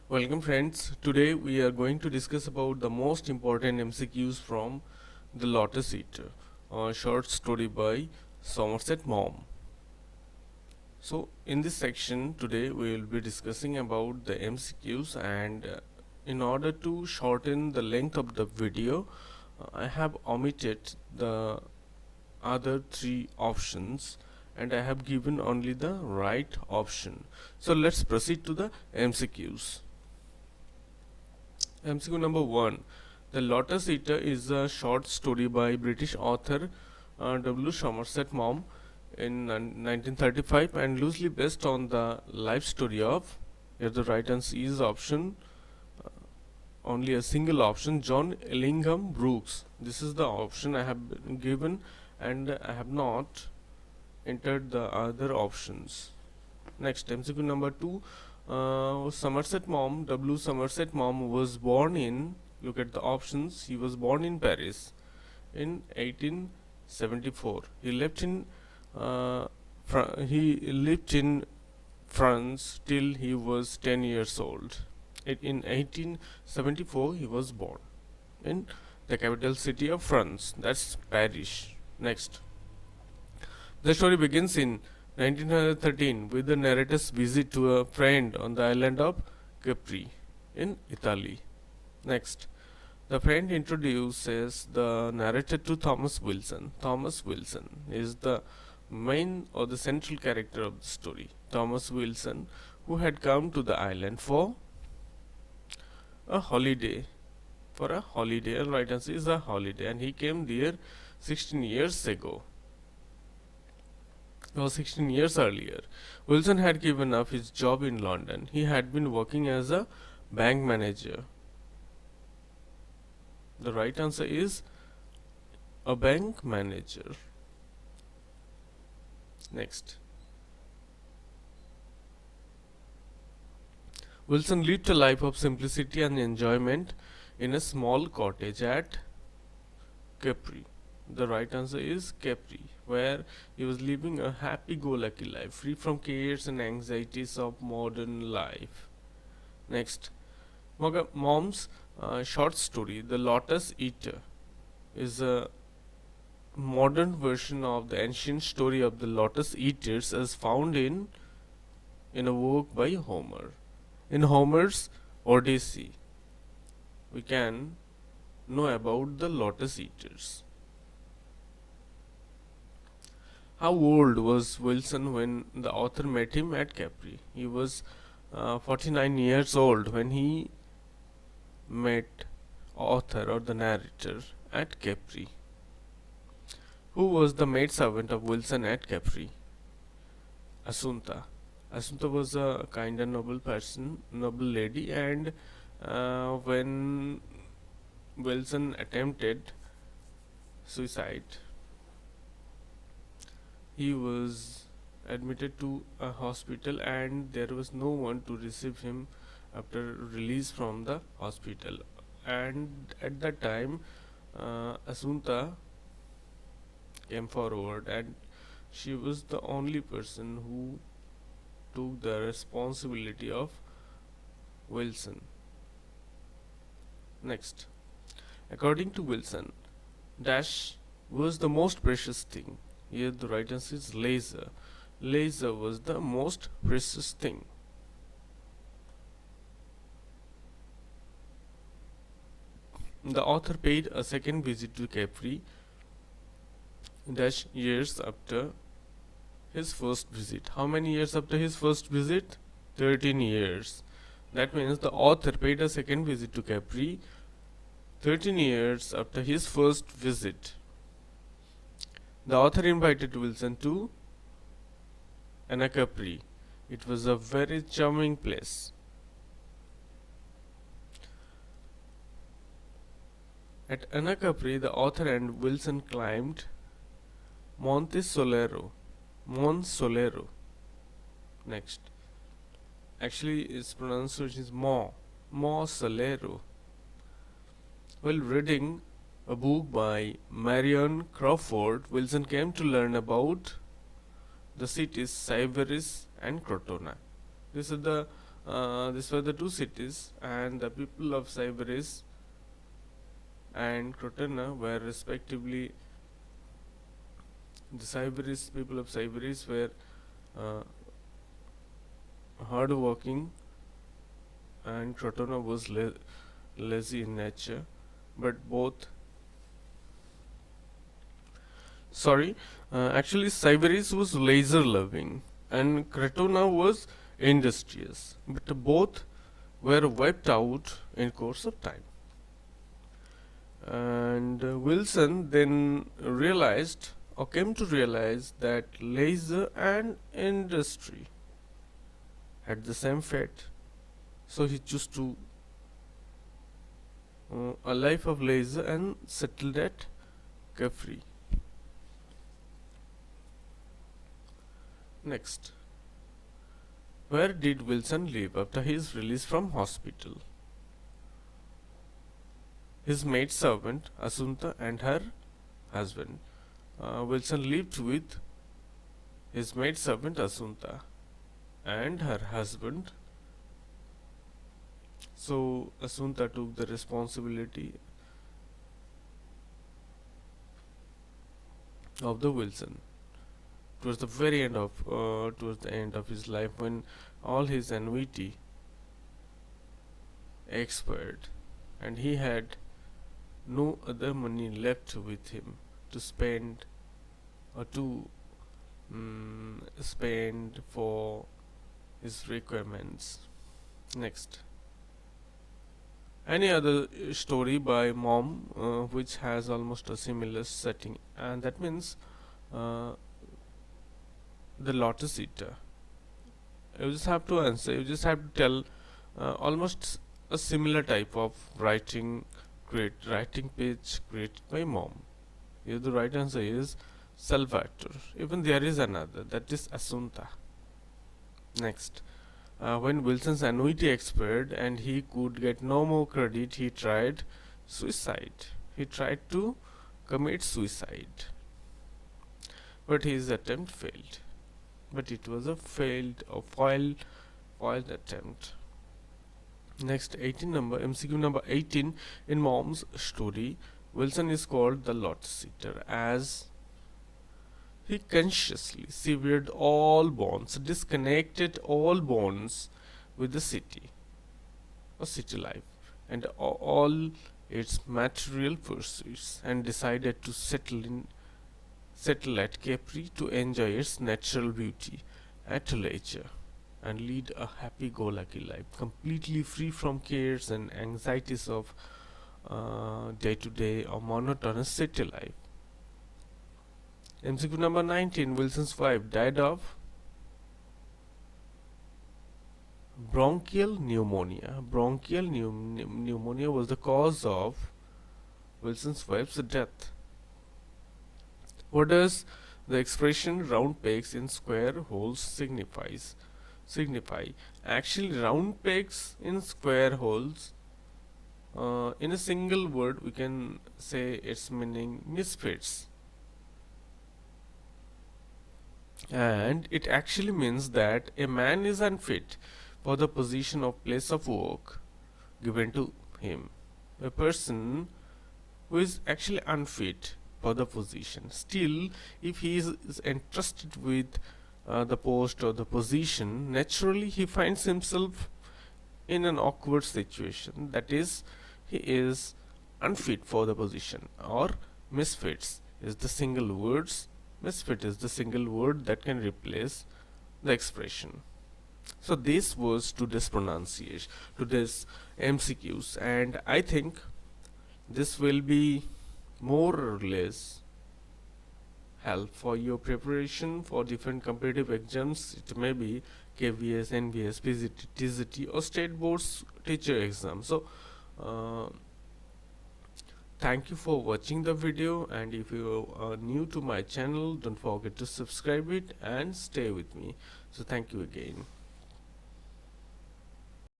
Welcome friends. Today we are going to discuss about the most important MCQs from the LOTUS EATER, a short story by Somerset Maugham. So in this section today we will be discussing about the MCQs and in order to shorten the length of the video I have omitted the other three options and I have given only the right option. So let's proceed to the MCQs. MCQ number 1. The Lotus Eater is a short story by British author W. Somerset Maugham in 1935 and loosely based on the life story of, here the right answer is option, only a single option, John Ellingham Brooks. This is the option I have given and I have not entered the other options. Next, MCQ number 2. Somerset Maugham, W. Somerset Maugham was born in, look at the options, he was born in Paris in 1874. He lived in France till he was 10 years old. In 1874 he was born in the capital city of France, that's Paris. Next, the story begins in 1913 with the narrator's visit to a friend on the island of Capri in Italy. Next, the friend introduces the narrator to Thomas Wilson. Thomas Wilson is the main or the central character of the story. Thomas Wilson, who had come to the island for a holiday. Right answer is a holiday, and he came there 16 years ago. 16 years earlier. Wilson had given up his job in London. He had been working as a bank manager. The right answer is a bank manager. Next. Wilson lived a life of simplicity and enjoyment in a small cottage at Capri. The right answer is Capri, where he was living a happy-go-lucky life, free from cares and anxieties of modern life. Next, Maugham short story, The Lotus Eater, is a modern version of the ancient story of the Lotus Eaters as found in a work by Homer. In Homer's Odyssey, we can know about the Lotus Eaters. How old was Wilson when the author met him at Capri? He was 49 years old when he met author or the narrator at Capri. Who was the maidservant of Wilson at Capri? Assunta. Assunta was a kind and noble person, noble lady, and when Wilson attempted suicide, he was admitted to a hospital and there was no one to receive him after release from the hospital, and at that time Assunta came forward and she was the only person who took the responsibility of Wilson. Next, according to Wilson, dash was the most precious thing. Here the right answer is laser. Laser was the most precious thing. The author paid a second visit to Capri dash years after his first visit. How many years after his first visit? 13 years. That means the author paid a second visit to Capri 13 years after his first visit. The author invited Wilson to Capri. It was a very charming place. At Capri, the author and Wilson climbed Monte Solero. Next. Actually, its pronunciation is Mo Solero. While reading a book by Marion Crawford, Wilson came to learn about the cities Sybaris and Crotona. These are the These were the two cities, and the people of Sybaris and Crotona were respectively, the Sybaris people of Sybaris were uh, hard working, and Crotona was lazy in nature, but both sorry actually Sybaris was laser loving and Crotona was industrious, but both were wiped out in course of time. And Wilson then realized or came to realize that leisure and industry had the same fate, so he chose to a life of leisure and settled at Capri. Next, where did Wilson live after his release from hospital? His maid servant Asunta and her husband. Wilson lived with his maid servant Asunta and her husband. So Asunta took the responsibility of the Wilson towards the end of his life, when all his annuity expired and he had no other money left with him to spend or to spend for his requirements. Next, any other story by Maugham which has almost a similar setting, and that means the LOTUS EATER. You just have to answer, you just have to tell almost a similar type of writing page created by Maugham. Here the right answer is Salvatore. Even there is another, that is Asunta. Next, when Wilson's annuity expired and he could get no more credit, he tried suicide. He tried to commit suicide, but his attempt failed. But it was a foiled attempt. Next, 18 number MCQ number 18. In Maugham's story, Wilson is called the LOTUS EATER as he consciously severed all bonds, disconnected all bonds with the city or city life and all its material pursuits, and decided to settle at Capri to enjoy its natural beauty at leisure and lead a happy-go-lucky life, completely free from cares and anxieties of day-to-day or monotonous city life. MCQ number 19. Wilson's wife died of bronchial pneumonia. Bronchial pneumonia was the cause of Wilson's wife's death. What does the expression round pegs in square holes signify? Actually, round pegs in square holes, in a single word we can say its meaning misfits, and it actually means that a man is unfit for the position of place of work given to him. A person who is actually unfit for the position. Still, if he is entrusted with the post or the position, naturally he finds himself in an awkward situation. That is, he is unfit for the position, or misfits is the single words. Misfit is the single word that can replace the expression. So this was today's pronunciation, today's MCQs, and I think this will be more or less help for your preparation for different competitive exams. It may be KVS, NVS, PGT, TGT or state boards teacher exam. So thank you for watching the video, and if you are new to my channel, don't forget to subscribe it and stay with me. So thank you again.